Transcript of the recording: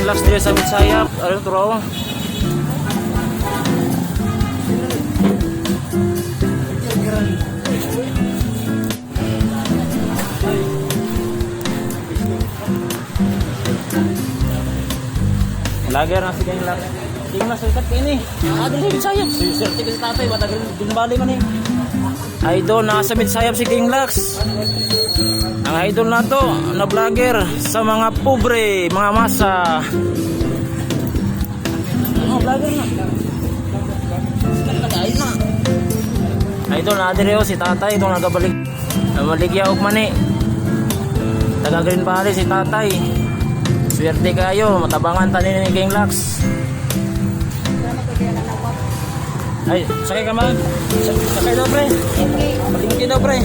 King Lax diri sa Mitsayap. Ano to raw? Lager na si King Lax. King Lax ikat ka ini. Adil sa Mitsayap. Swerte ka sa tatay matagal dinbali man idol nasa Mitsayap si King Lax. Ang idol na to na vlogger sa mga pobre, mga masa. Mga vlogger na. Idol na dire si tatay itong nagabalik. Maligya og mani. Taga Green Valley si tatay. Swerte kayo, matabangan tanin ni King Lax. Ay, sakay ka man. Sakay daw pre. Patingin daw pre.